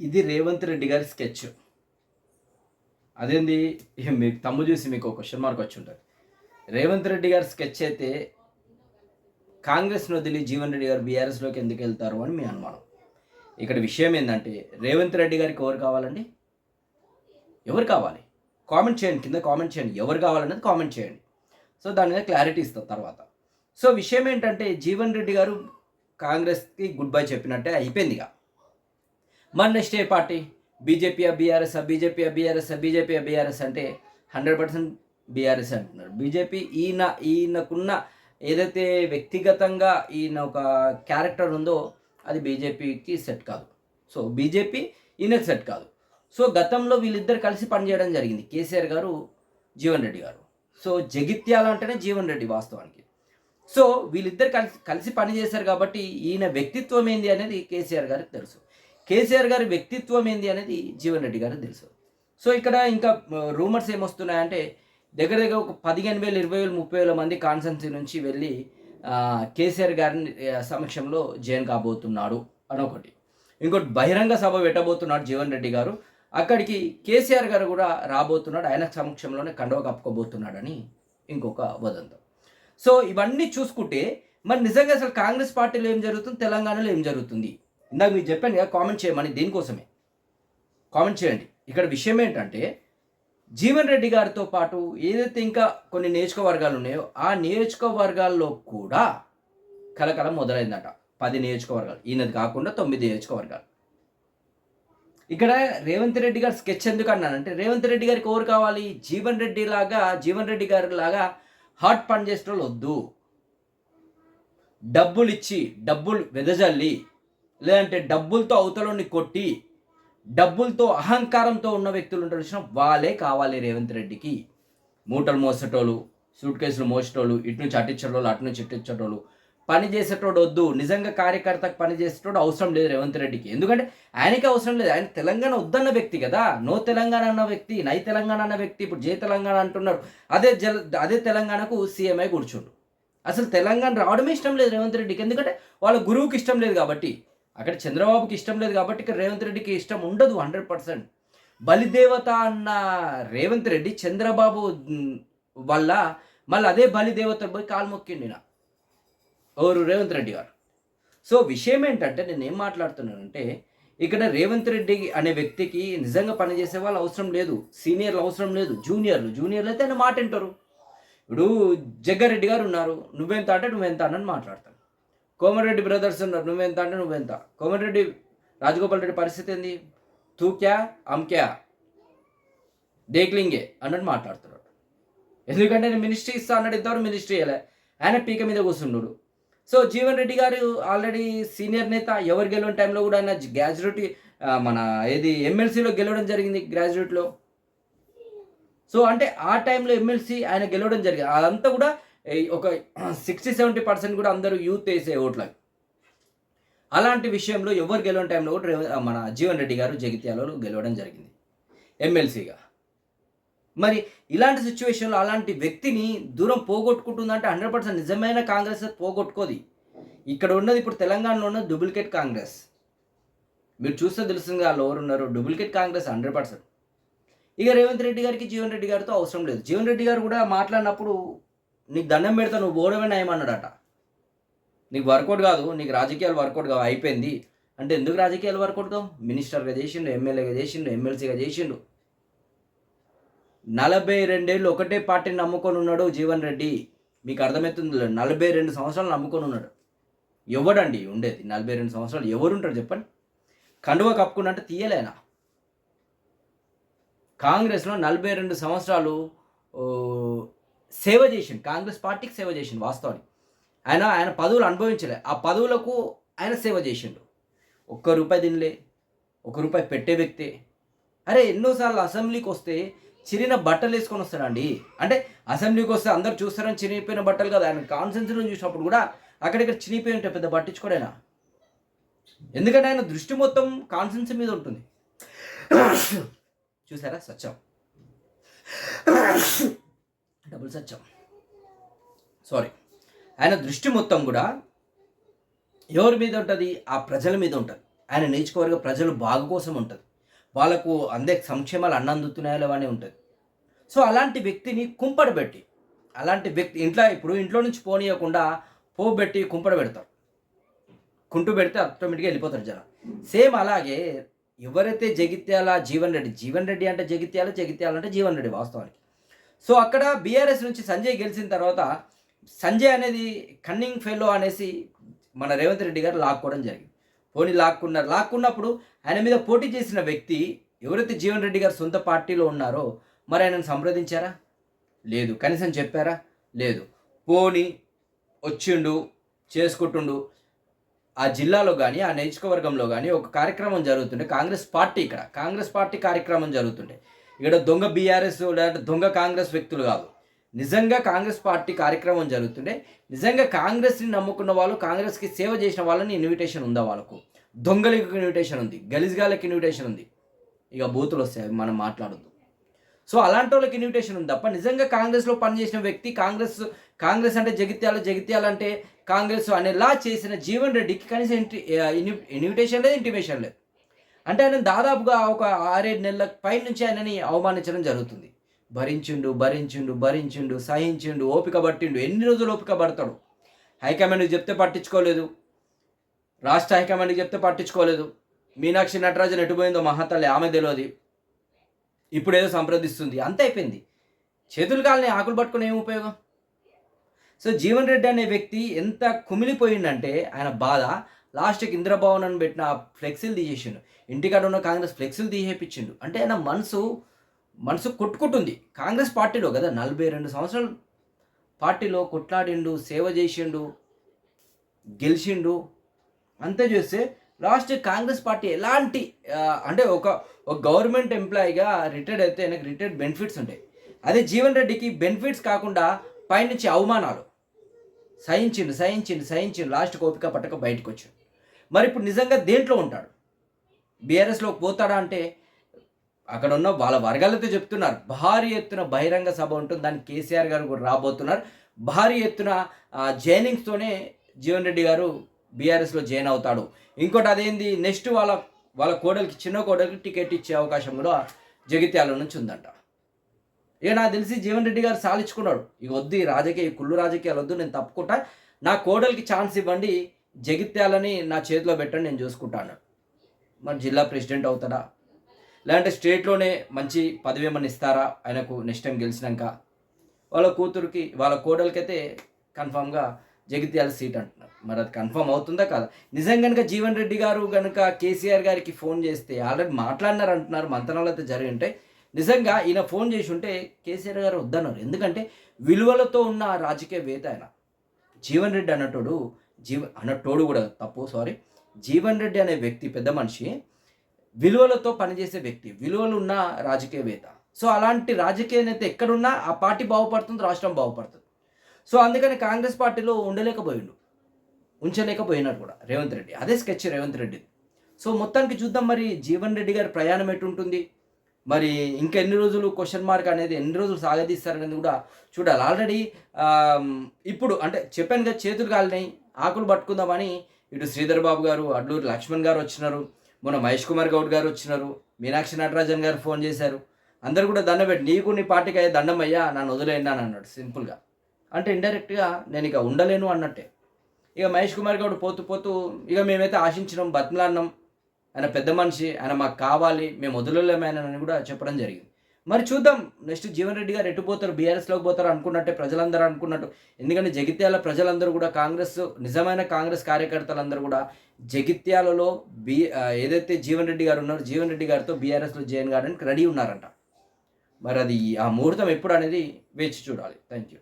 ఇది రేవంత్ రెడ్డి గారి స్కెచ్. అదేంది మీకు తమ్ము చూసి మీకు ఒక క్వశ్చన్ మార్క్ వచ్చి ఉంటుంది. రేవంత్ రెడ్డి గారి స్కెచ్ అయితే కాంగ్రెస్‌ని వదిలి జీవన్ రెడ్డి గారు బీఆర్ఎస్‌లోకి ఎందుకు వెళ్తారు అని మీ అనుమానం. ఇక్కడ విషయం ఏందంటే రేవంత్ రెడ్డి గారికి ఎవరు కావాలండి? ఎవరు కావాలి? కామెంట్ చేయండి. కింద కామెంట్ చేయండి. ఎవరు కావాలనేది కామెంట్ చేయండి. సో దాని మీద క్లారిటీ ఇస్తాం తర్వాత. సో విషయం ఏంటంటే జీవన్ రెడ్డి గారు కాంగ్రెస్‌కి గుడ్ బై చెప్పినట్టే అయిపోయిందిగా. మరి నెక్స్ట్ ఏ పార్టీ? బీజేపీయా బీఆర్ఎస్ బీజేపీయా బీఆర్ఎస్ బీజేపీయా బీఆర్ఎస్ అంటే 100% బీఆర్ఎస్ అంటున్నారు. బీజేపీ ఈయనకున్న ఏదైతే వ్యక్తిగతంగా ఈయన ఒక క్యారెక్టర్ ఉందో అది బీజేపీకి సెట్ కాదు. సో బీజేపీ ఈయనకు సెట్ కాదు. సో గతంలో వీళ్ళిద్దరు కలిసి పనిచేయడం జరిగింది, కేసీఆర్ గారు, జీవన్ రెడ్డి గారు. సో జగిత్యాల అంటేనే జీవన్ రెడ్డి వాస్తవానికి. సో వీళ్ళిద్దరు కలిసి పనిచేశారు కాబట్టి ఈయన వ్యక్తిత్వం ఏంది అనేది కేసీఆర్ గారికి తెలుసు. కేసీఆర్ గారి వ్యక్తిత్వం ఏంది అనేది జీవన్ రెడ్డి గారికి తెలుసు. సో ఇక్కడ ఇంకా రూమర్స్ ఏమొస్తున్నాయంటే దగ్గర దగ్గర ఒక 15,000, 20,000, 30,000 మంది కాన్సెన్సీ నుంచి వెళ్ళి కేసీఆర్ గారిని సమక్షంలో జాయిన్ కాబోతున్నాడు అని ఒకటి. ఇంకోటి బహిరంగ సభ పెట్టబోతున్నాడు జీవన్ రెడ్డి గారు. అక్కడికి కేసీఆర్ గారు కూడా రాబోతున్నాడు, ఆయన సమక్షంలోనే కండువ కప్పుకోబోతున్నాడని ఇంకొక వదంతం. సో ఇవన్నీ చూసుకుంటే మరి నిజంగా అసలు కాంగ్రెస్ పార్టీలో ఏం జరుగుతుంది, తెలంగాణలో ఏం జరుగుతుంది? ఇందాక మీకు చెప్పాను కదా కామెంట్ చేయమని, దీనికోసమే కామెంట్ చేయండి. ఇక్కడ విషయం ఏంటంటే జీవన్ రెడ్డి గారితో పాటు ఏదైతే ఇంకా కొన్ని నియోజకవర్గాలు ఉన్నాయో ఆ నియోజకవర్గాల్లో కూడా కలకలం మొదలైందట. 10 నియోజకవర్గాలు, ఈయనది కాకుండా 9 నియోజకవర్గాలు. ఇక్కడ రేవంత్ రెడ్డి గారు స్కెచ్ ఎందుకు అన్నానంటే రేవంత్ రెడ్డి గారికి ఎవరు కావాలి? జీవన్ రెడ్డి గారి లాగా హార్ట్ పని చేసే వాళ్ళు వద్దు. డబ్బులు ఇచ్చి డబ్బులు వెదజల్లి లేదంటే డబ్బులతో అవతలని కొట్టి డబ్బులతో అహంకారంతో ఉన్న వ్యక్తులు ఉంటారు, వాళ్ళే కావాలి రేవంత్ రెడ్డికి. మూటలు మోసేటోళ్ళు, సూట్ కేసులు మోసేటోళ్ళు, ఇటు నుంచి అటిచ్చేటోళ్ళు, అటు నుంచి ఇట్టిచ్చేటోళ్ళు, పని చేసేటోడు వద్దు. నిజంగా కార్యకర్తకు పని చేసేటోడు అవసరం లేదు రేవంత్ రెడ్డికి. ఎందుకంటే ఆయనకే అవసరం లేదు. ఆయన తెలంగాణ వద్దన్న వ్యక్తి కదా, నో తెలంగాణ అన్న వ్యక్తి, నై తెలంగాణ అన్న వ్యక్తి. ఇప్పుడు జై తెలంగాణ అంటున్నాడు. అదే తెలంగాణకు సీఎంఐ కూర్చుండు. అసలు తెలంగాణ రావడమే ఇష్టం లేదు రేవంత్ రెడ్డికి. ఎందుకంటే వాళ్ళ గురువుకి ఇష్టం లేదు కాబట్టి, అక్కడ చంద్రబాబుకి ఇష్టం లేదు కాబట్టి ఇక్కడ రేవంత్ రెడ్డికి ఇష్టం ఉండదు 100%. బలిదేవత అన్న రేవంత్ రెడ్డి చంద్రబాబు వల్ల మళ్ళీ అదే బలిదేవత పోయి కాలు మొక్కిండిన ఎవరు? రేవంత్ రెడ్డి గారు. సో విషయం ఏంటంటే నేను ఏం మాట్లాడుతున్నానంటే ఇక్కడ రేవంత్ రెడ్డి అనే వ్యక్తికి నిజంగా పనిచేసే వాళ్ళు అవసరం లేదు, సీనియర్లు అవసరం లేదు, జూనియర్లు అయితే ఆయన మాట వింటారు. ఇప్పుడు జగ్గారెడ్డి గారు ఉన్నారు, నువ్వెంత అంటే నువ్వెంత అని మాట్లాడతాను. కోమరెడ్డి బ్రదర్స్ ఉన్నారు, నువ్వెంత అంటే నువ్వెంత. కోమరెడ్డి రాజగోపాల్ రెడ్డి పరిస్థితి ఏంది? తూ క్యా అమ్ క్యా దేక్లింగే అన్నట్టు మాట్లాడుతున్నాడు. ఎందుకంటే నేను మినిస్ట్రీ ఇస్తా అన్నట్టు ఇంతవరకు మినిస్ట్రీ ఇవ్వలే, ఆయన పీక మీద కూర్చున్నాడు. సో జీవన్ రెడ్డి గారు ఆల్రెడీ సీనియర్ నేత. ఎవరు గెలవని టైంలో కూడా ఆయన గ్రాడ్యుయేట్ మన ఎమ్మెల్సీలో గెలవడం జరిగింది గ్రాడ్యుయేట్లో. సో అంటే ఆ టైంలో ఎమ్మెల్సీ ఆయన గెలవడం జరిగింది. అదంతా కూడా ఒక 60-70% కూడా అందరూ యూత్ వేసే ఓట్లకి. అలాంటి విషయంలో ఎవరు గెలవని టైంలో కూడా మన జీవన్ రెడ్డి గారు జగిత్యాలలో గెలవడం జరిగింది ఎమ్మెల్సీగా. మరి ఇలాంటి సిచ్యువేషన్లో అలాంటి వ్యక్తిని దూరం పోగొట్టుకుంటుందంటే 100% నిజమైన కాంగ్రెస్ పోగొట్టుకోది. ఇక్కడ ఉన్నది ఇప్పుడు తెలంగాణలో ఉన్న డూప్లికేట్ కాంగ్రెస్. మీరు చూస్తే తెలుస్తుంది వాళ్ళు ఎవరు ఉన్నారు, డూప్లికేట్ కాంగ్రెస్ 100%. ఇక రేవంత్ రెడ్డి గారికి జీవన్ రెడ్డి గారితో అవసరం లేదు. జీవన్ రెడ్డి గారు కూడా మాట్లాడినప్పుడు నీకు దండం పెడతా, నువ్వు ఓడమే నయమన్నాడట. నీకు వర్కౌట్ కాదు, నీకు రాజకీయాలు వర్కౌట్ కావు, అయిపోయింది అంటే ఎందుకు రాజకీయాలు వర్కౌట్ కావు? మినిస్టర్గా చేసిండు, ఎమ్మెల్యేగా చేసిండు, ఎమ్మెల్సీగా చేసిండు. 42 ఏళ్ళు ఒకటే పార్టీని నమ్ముకొని ఉన్నాడు జీవన్ రెడ్డి. మీకు అర్థమవుతుంది, 42 సంవత్సరాలు నమ్ముకొని ఉన్నాడు. ఎవడండి ఉండేది 42 సంవత్సరాలు? ఎవరుంటారు చెప్పండి? కండువ కప్పుకున్నట్టు తీయలేనా? కాంగ్రెస్లో 42 సంవత్సరాలు సేవ చేసిండు, కాంగ్రెస్ పార్టీకి సేవ చేసిండు. వాస్తవానికి ఆయన పదవులు అనుభవించలే, ఆ పదవులకు ఆయన సేవ చేసిండు. ₹1 తినలే, ₹1 పెట్టే వ్యక్తే. అరే ఎన్నోసార్లు అసెంబ్లీకి వస్తే చిరిగిన బట్టలు వేసుకొని వస్తాడండి. అంటే అసెంబ్లీకి వస్తే అందరు చూస్తారని చిరిగిపోయిన బట్టలు కదా, ఆయన కాన్సెన్స్లో చూసినప్పుడు కూడా అక్కడిక్కడ చినిగిపోయి ఉంటే పెద్ద పట్టించుకోడైనా. ఎందుకంటే ఆయన దృష్టి మొత్తం కాన్సెన్స్ మీద ఉంటుంది. చూసారా సత్యం, డబుల్ సత్యం, సారీ. ఆయన దృష్టి మొత్తం కూడా ఎవరి మీద ఉంటుంది? ఆ ప్రజల మీద ఉంటుంది. ఆయన నియోజకవర్గ ప్రజలు బాగు కోసం ఉంటుంది. వాళ్ళకు అందే సంక్షేమాలు అందుతున్నాయా లేవా అని ఉంటుంది. సో అలాంటి వ్యక్తిని కుంపడబెట్టి, అలాంటి వ్యక్తి ఇంట్లో నుంచి పోనీయకుండా పోబెట్టి కుంపడ పెడతారు. కుంటు పెడితే ఆటోమేటిక్‌గా వెళ్ళిపోతారు జనం. సేమ్ అలాగే ఎవరైతే జగిత్యాల జీవన్ రెడ్డి అంటే జగిత్యాల, జగిత్యాల అంటే జీవన్ రెడ్డి వాస్తవానికి. సో అక్కడ బీఆర్ఎస్ నుంచి సంజయ్ గెలిచిన తర్వాత సంజయ్ అనేది కన్నింగ్ ఫెలో అనేసి మన రేవంత్ రెడ్డి గారు లాక్కోవడం జరిగింది. లాక్కున్నప్పుడు ఆయన మీద పోటీ చేసిన వ్యక్తి ఎవరైతే జీవన్ రెడ్డి గారు సొంత పార్టీలో ఉన్నారో మరి ఆయనను సంప్రదించారా? లేదు. కనీసం చెప్పారా? లేదు. పోనీ వచ్చిండు, చేసుకుంటుండు. ఆ జిల్లాలో కానీ ఆ నియోజకవర్గంలో కానీ ఒక కార్యక్రమం జరుగుతుంటే కాంగ్రెస్ పార్టీ కార్యక్రమం జరుగుతుంటే ఇక్కడ దొంగ బీఆర్ఎస్ లేదంటే దొంగ కాంగ్రెస్ వ్యక్తులు కాదు, నిజంగా కాంగ్రెస్ పార్టీ కార్యక్రమం జరుగుతుంటే నిజంగా కాంగ్రెస్ని నమ్ముకున్న వాళ్ళు, కాంగ్రెస్కి సేవ చేసిన వాళ్ళని ఇన్విటేషన్ ఉందా? వాళ్ళకు దొంగలకు ఇన్విటేషన్ ఉంది, గలీజ్గాళ్ళకి ఇన్విటేషన్ ఉంది. ఇక బూతులు వస్తాయి మనం మాట్లాడద్దు. సో అలాంటి వాళ్ళకి ఇన్విటేషన్ ఉంది తప్ప నిజంగా కాంగ్రెస్లో పనిచేసిన వ్యక్తి, కాంగ్రెస్ అంటే జగిత్యాల అంటే కాంగ్రెస్ అనేలా చేసిన జీవన్ రెడ్డికి కనీసం ఇన్విటేషన్ లేదు, ఇంటిమేషన్ లేదు. అంటే ఆయన దాదాపుగా ఒక 6-7 నెలల పై నుంచి ఆయనని అవమానించడం జరుగుతుంది. భరించిండు, సహించిండు, ఓపిక పట్టిండు. ఎన్ని రోజులు ఓపిక పడతాడు? హైకమాండ్కి చెప్తే పట్టించుకోలేదు, రాష్ట్ర హైకమాండ్కి చెప్తే పట్టించుకోలేదు. మీనాక్షి నటరాజన్ ఎటుపోయిందో మహాతల్లి, ఆమె తెలియదు. ఇప్పుడేదో సంప్రదిస్తుంది, అంత అయిపోయింది. చేతులు కాలని ఆకులు పట్టుకుని ఏం ఉపయోగం? సో జీవన్ రెడ్డి అనే వ్యక్తి ఎంత కుమిలిపోయిందంటే ఆయన బాధ లాస్ట్కి ఇంద్రభవన్ అని పెట్టిన ఫ్లెక్సీలు తీసేసిండు, ఇంటికాడ ఉన్న కాంగ్రెస్ ఫ్లెక్సీలు తీసేపించిండు. అంటే ఆయన మనసు కొట్టుకుంటుంది. కాంగ్రెస్ పార్టీలో కదా 42 సంవత్సరాలు పార్టీలో కొట్లాడిండు, సేవ చేసిండు, గెలిచిండు. అంతే చేస్తే లాస్ట్ కాంగ్రెస్ పార్టీ ఎలాంటి అంటే ఒక గవర్నమెంట్ ఎంప్లాయీగా రిటైర్డ్ అయితే ఆయనకు రిటైర్డ్ బెనిఫిట్స్ ఉంటాయి. అదే జీవన్ రెడ్డికి బెనిఫిట్స్ కాకుండా పైనుంచి అవమానాలు. సహించిండు లాస్ట్ ఓపిక పట్టక బయటకు వచ్చాడు. మరి ఇప్పుడు నిజంగా దేంట్లో ఉంటాడు? బీఆర్ఎస్లోకి పోతాడా అంటే అక్కడ ఉన్న వాళ్ళ వర్గాలతో చెప్తున్నారు భారీ ఎత్తున బహిరంగ సభ ఉంటుంది, దానికి కేసీఆర్ గారు కూడా రాబోతున్నారు. భారీ ఎత్తున జాయినింగ్స్తోనే జీవన్ రెడ్డి గారు బీఆర్ఎస్లో జాయిన్ అవుతాడు. ఇంకోటి అదేంది, నెక్స్ట్ వాళ్ళ కోడలికి, చిన్న కోడలికి టికెట్ ఇచ్చే అవకాశం కూడా జగిత్యాల నుంచి ఉందంట. ఇక నాకు తెలిసి జీవన్ రెడ్డి గారు సాలించుకున్నాడు, ఇక వద్దు ఈ కుళ్ళు రాజకీయాలు వద్దు, నేను తప్పుకుంటా, నా కోడలికి ఛాన్స్ ఇవ్వండి, జగిత్యాలని నా చేతిలో పెట్టండి, నేను చూసుకుంటాను. మరి జిల్లా ప్రెసిడెంట్ అవుతాడా, లేదంటే స్టేట్లోనే మంచి పదవి ఏమన్నా ఇస్తారా ఆయనకు నెక్స్ట్ టైం గెలిచినాక? వాళ్ళ కూతురికి, వాళ్ళ కోడలికి అయితే కన్ఫామ్గా జగిత్యాల సీట్ అంటున్నారు. మరి అది కన్ఫర్మ్ అవుతుందా కాదా? నిజంగా కనుక జీవన్ రెడ్డి గారు కనుక కేసీఆర్ గారికి ఫోన్ చేస్తే, ఆల్రెడీ మాట్లాడినారు అంటున్నారు, మంతనాలు అయితే జరిగి ఉంటాయి. నిజంగా ఈయన ఫోన్ చేసి ఉంటే కేసీఆర్ గారు వద్దన్నారు. ఎందుకంటే విలువలతో ఉన్న రాజకీయవేత్త ఆయన. జీవన్ రెడ్డి అన్నటోడు కూడా తప్పు, జీవన్ రెడ్డి అనే వ్యక్తి పెద్ద మనిషి, విలువలతో పనిచేసే వ్యక్తి, విలువలు ఉన్న రాజకీయవేత్త. సో అలాంటి రాజకీయ నేత ఎక్కడున్నా ఆ పార్టీ బాగుపడుతుంది, రాష్ట్రం బాగుపడుతుంది. సో అందుకని కాంగ్రెస్ పార్టీలో ఉంచలేకపోయినాడు కూడా రేవంత్ రెడ్డి. అదే స్కెచ్ రేవంత్ రెడ్డి. సో మొత్తానికి చూద్దాం మరి జీవన్ రెడ్డి గారి ప్రయాణం ఎటుంటుంది, మరి ఇంకా ఎన్ని రోజులు క్వశ్చన్ మార్క్ అనేది, ఎన్ని రోజులు సాగదీస్తారనేది కూడా చూడాలి. ఆల్రెడీ ఇప్పుడు అంటే చెప్పాను కదా, చేతులు కాలినాయి, ఆకులు పట్టుకుందామని ఇటు శ్రీధర్ బాబు గారు, అడ్లూరి లక్ష్మణ్ గారు వచ్చినారు, మొన్న మహేష్ కుమార్ గౌడ్ గారు వచ్చినారు, మీనాక్షి నటరాజన్ గారు ఫోన్ చేశారు. అందరు కూడా దండం పెట్టి, నీకు నీ పార్టీకి అయ్యే దండం అయ్యా, నన్ను వదిలేయండి అని అన్నాడు సింపుల్గా. అంటే ఇండైరెక్ట్గా నేను ఇక ఉండలేను అన్నట్టే. ఇక మహేష్ కుమార్ గౌడ్ పోతూ ఇక మేమైతే ఆశించినాం, బతిమలాడినాం, ఆయన పెద్ద మనిషి, ఆయన మాకు కావాలి, మేము వదిలేమని కూడా చెప్పడం జరిగింది. మరి చూద్దాం నెక్స్ట్ జీవన్ రెడ్డి గారు ఎటు పోతారు, బీఆర్ఎస్లోకి పోతారు అనుకున్నట్టే ప్రజలందరూ అనుకున్నట్టు. ఎందుకంటే జగిత్యాల ప్రజలందరూ కూడా నిజమైన కాంగ్రెస్ కార్యకర్తలందరూ కూడా జగిత్యాలలో ఏదైతే జీవన్ రెడ్డి గారు ఉన్నారో, జీవన్ రెడ్డి గారితో బీఆర్ఎస్లో జాయిన్ కావడానికి రెడీ ఉన్నారంట. మరి అది ఆ ముహూర్తం ఎప్పుడు అనేది వేచి చూడాలి. Thank you.